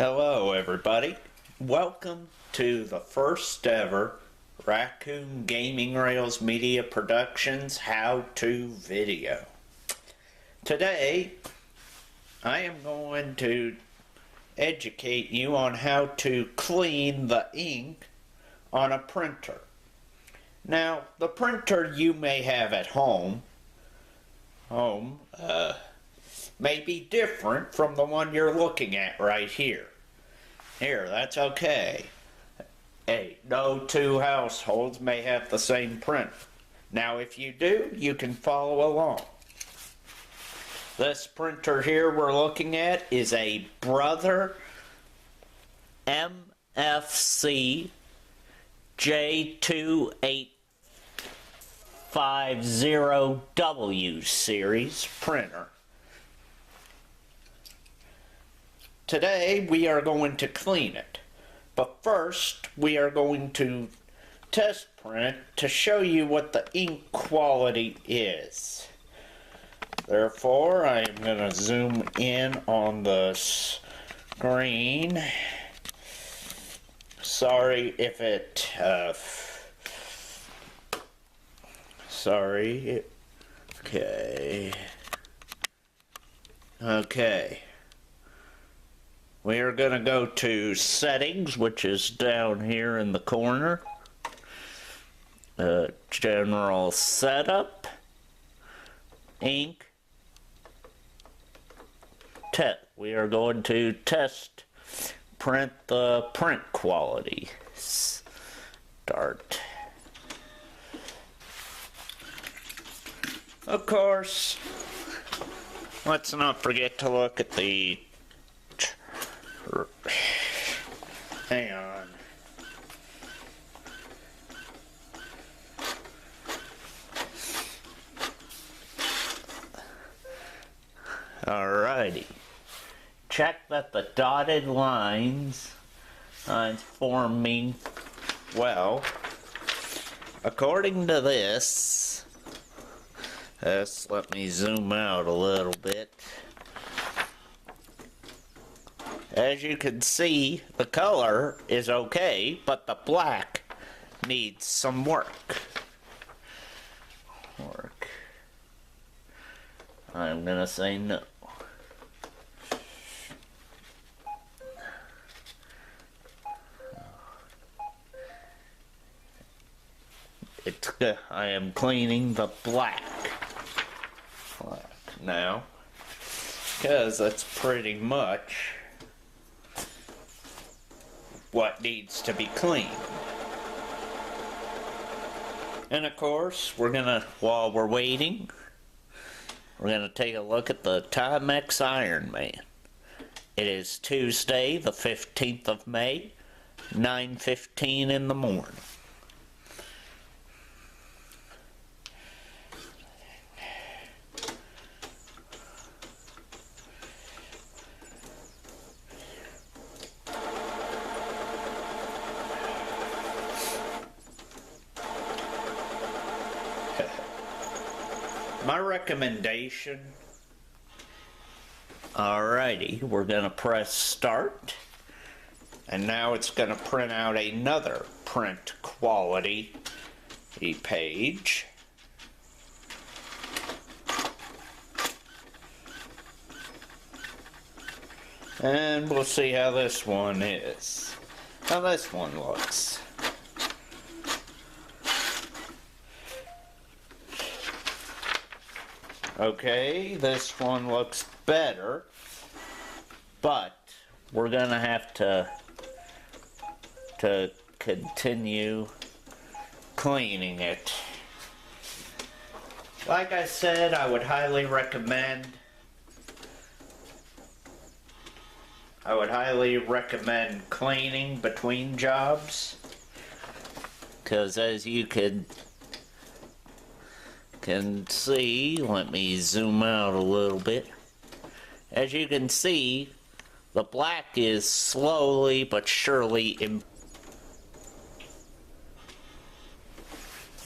Hello everybody, welcome to the first ever Raccoon Gaming Rails Media Productions how-to video. Today I am going to educate you on how to clean the ink on a printer. Now the printer you may have at home may be different from the one you're looking at right here. Here, that's okay. Hey, no two households may have the same printer. Now if you do, you can follow along. This printer here we're looking at is a Brother MFC J2850W series printer. Today we are going to clean it, but first we are going to test print to show you what the ink quality is. Therefore I am going to zoom in on the screen. Sorry if it okay. We are going to go to Settings, which is down here in the corner. General Setup. Ink. We are going to test print the print quality. Start. Of course, let's not forget to look at the hang on. Alrighty. Check that the dotted lines form mean well. According to this, let me zoom out a little bit. As you can see, the color is okay, but the black needs some work. I'm gonna say no. I am cleaning the black now, because that's pretty much what needs to be cleaned. And of course, while we're waiting, we're gonna take a look at the Timex Iron Man. It is Tuesday, the 15th of May, 9:15 in the morning. My recommendation, alrighty, we're going to press start, and now it's going to print out another print quality page. And we'll see how this one is, how this one looks. Okay, this one looks better, but we're gonna have to continue cleaning it. Like I said, I would highly recommend cleaning between jobs, because as you can see, let me zoom out a little bit. As you can see, the black is slowly but surely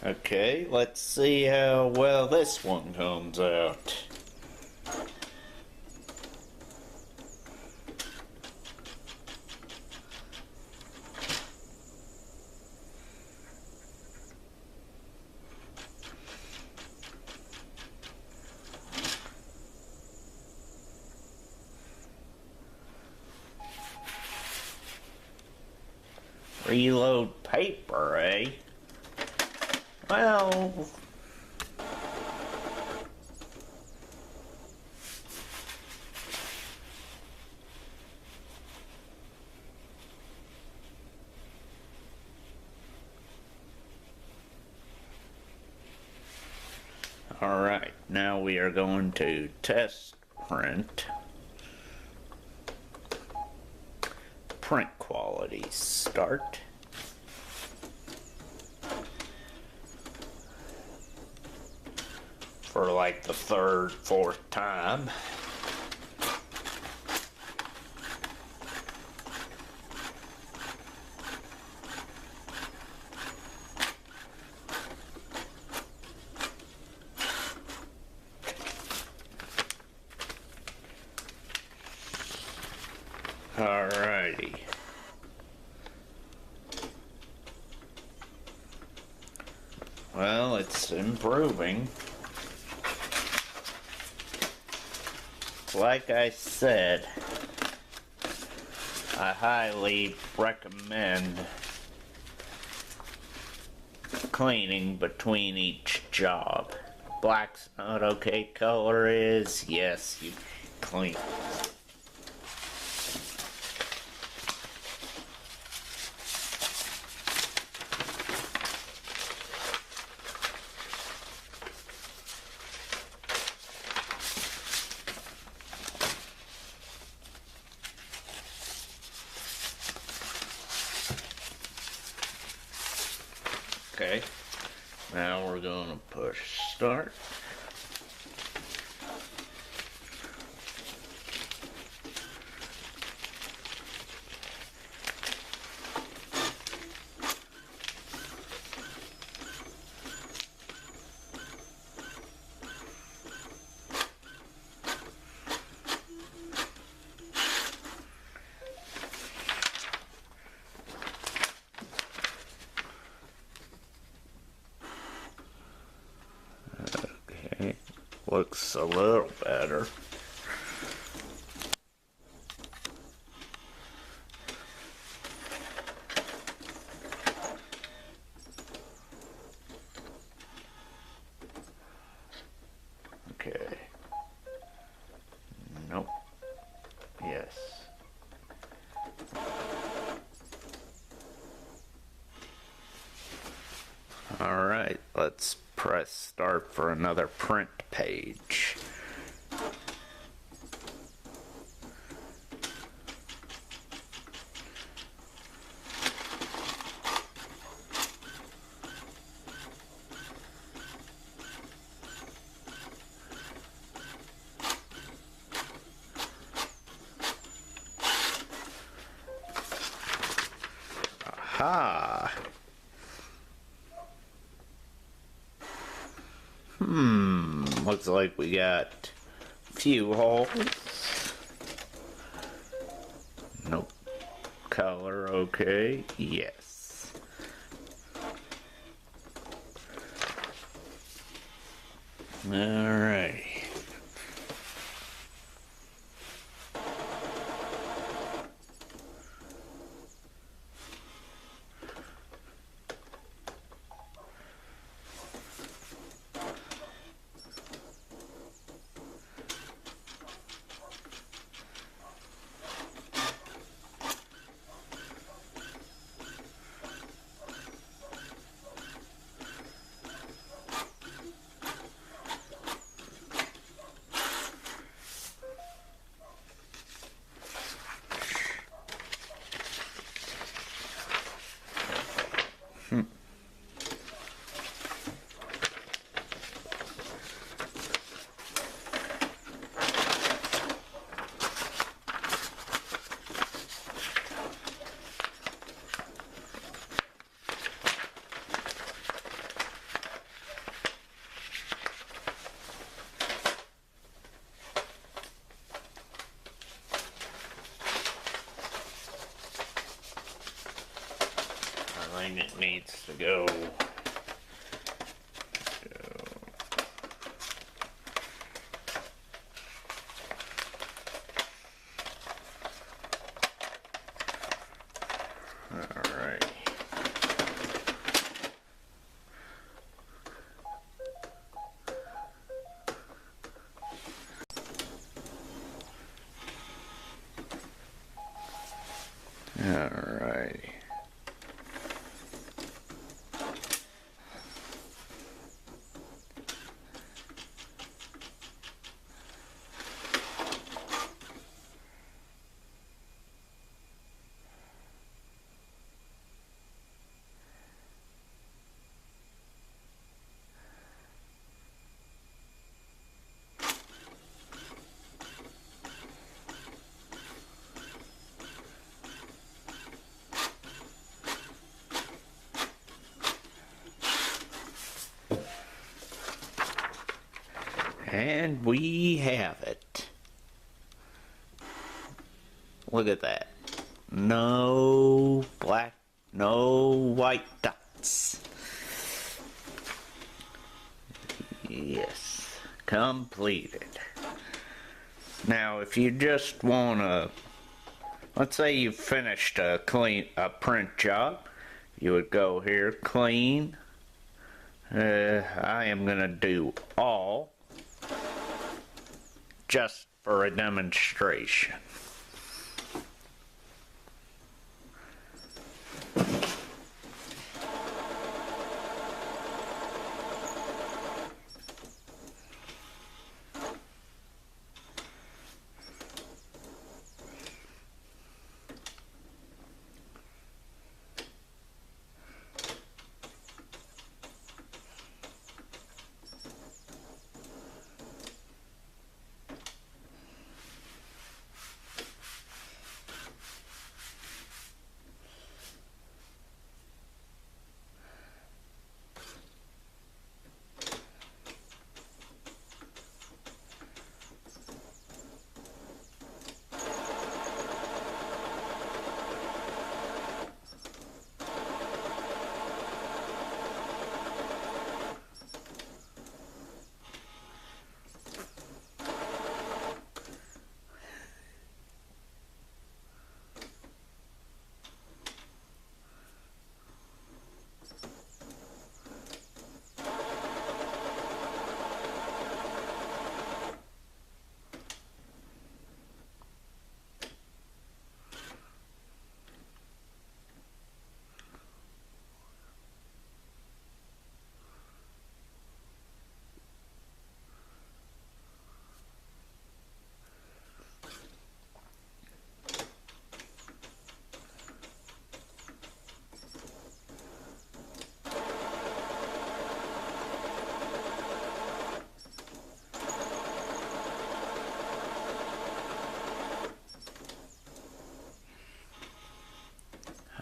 okay, let's see how well this one comes out. Reload paper, eh? Well... Alright, now we are going to test print. Print quality, start. For like the third, fourth time. Alrighty. Well, it's improving. Like I said, I highly recommend cleaning between each job. Black's not okay, color is, yes, you clean. Okay, now we're going to push start. Okay, looks a little better. Okay. Nope. Yes. All right, let's press start for another print page. Aha! Looks like we got a few holes. Nope. Color okay? Yes. Alright. I think it needs to go. Alright. Alrighty. And we have it. Look at that. No black, no white dots. Yes, completed. Now, if you just want to, let's say you finished a print job, you would go here, clean. I am going to do all, just for a demonstration.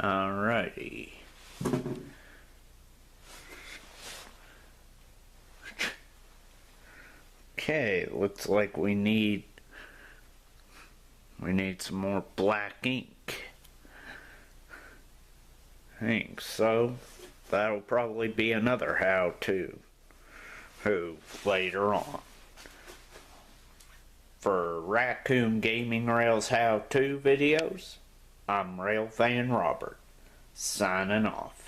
Alrighty. Okay, looks like we need some more black ink. I think so. That'll probably be another how-to later on. For Raccoon Gaming Rails how-to videos, I'm Railfan Robert, signing off.